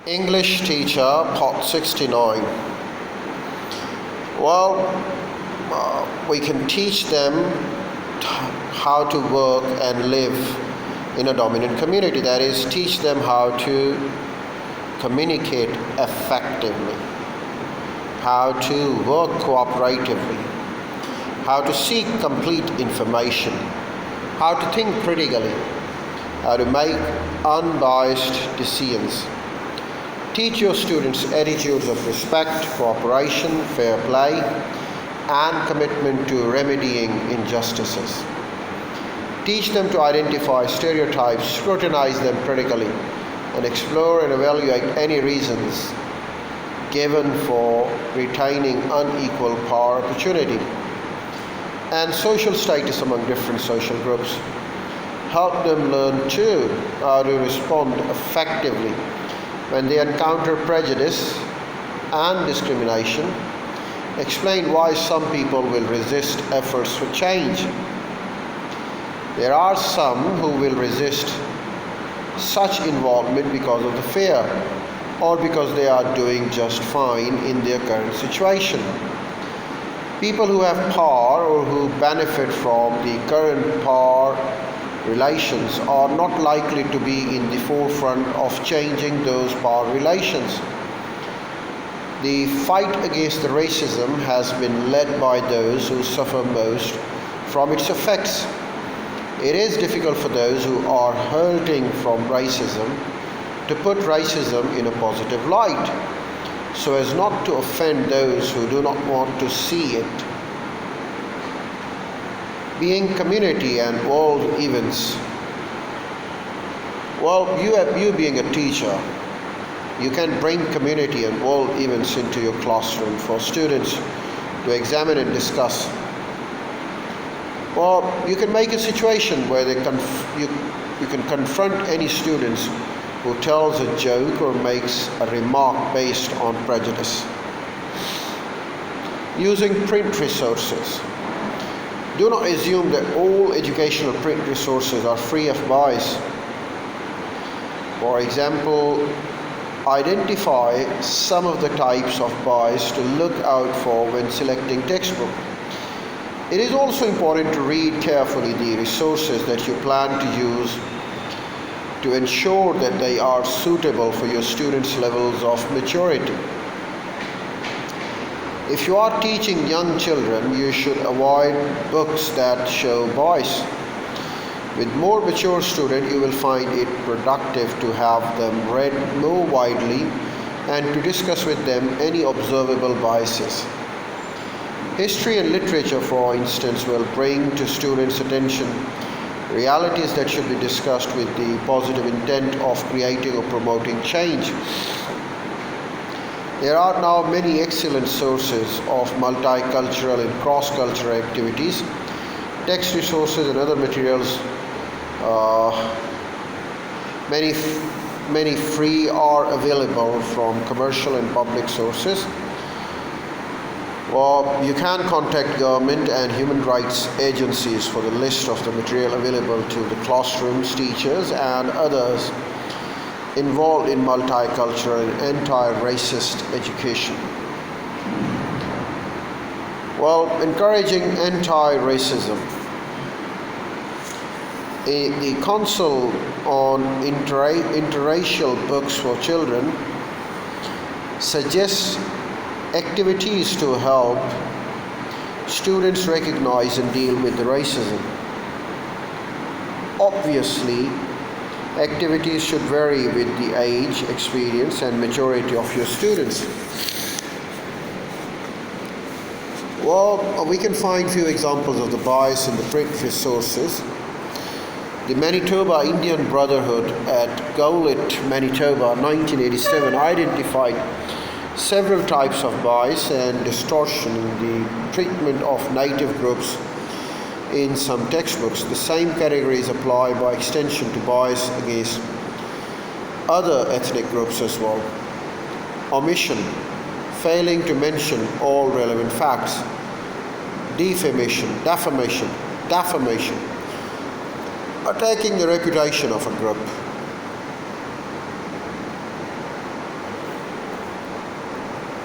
English teacher, part 69. Well, we can teach them how to work and live in a dominant community. That is, teach them how to communicate effectively, how to work cooperatively, how to seek complete information, how to think critically, how to make unbiased decisions. Teach your students attitudes of respect, cooperation, fair play, and commitment to remedying injustices. Teach them to identify stereotypes, scrutinize them critically, and explore and evaluate any reasons given for retaining unequal power opportunity and social status among different social groups. Help them learn too how to respond effectively when they encounter prejudice and discrimination. Explain why some people will resist efforts for change. There are some who will resist such involvement because of the fear or because they are doing just fine in their current situation. People who have power or who benefit from the current power relations are not likely to be in the forefront of changing those power relations. The fight against the racism has been led by those who suffer most from its effects. It is difficult for those who are hurting from racism to put racism in a positive light, so as not to offend those who do not want to see it. Being community and world events. Well, you being a teacher, you can bring community and world events into your classroom for students to examine and discuss. Well, you can make a situation where you can confront any students who tells a joke or makes a remark based on prejudice. Using print resources. Do not assume that all educational print resources are free of bias. For example, identify some of the types of bias to look out for when selecting textbook. It is also important to read carefully the resources that you plan to use to ensure that they are suitable for your students' levels of maturity. If you are teaching young children, you should avoid books that show bias. With more mature students, you will find it productive to have them read more widely and to discuss with them any observable biases. History and literature, for instance, will bring to students' attention realities that should be discussed with the positive intent of creating or promoting change. There are now many excellent sources of multicultural and cross-cultural activities, text resources and other materials. Many free are available from commercial and public sources. Well, you can contact government and human rights agencies for the list of the material available to the classrooms, teachers, and others involved in multicultural and anti-racist education. Well, encouraging anti-racism. The Council on Interracial Books for Children suggests activities to help students recognize and deal with the racism. Obviously, activities should vary with the age, experience, and maturity of your students. Well, we can find few examples of the bias in the print resources. The Manitoba Indian Brotherhood at Gowlit, Manitoba, 1987, identified several types of bias and distortion in the treatment of native groups in some textbooks. The same categories apply by extension to bias against other ethnic groups as well. Omission, failing to mention all relevant facts. Defamation, attacking the reputation of a group.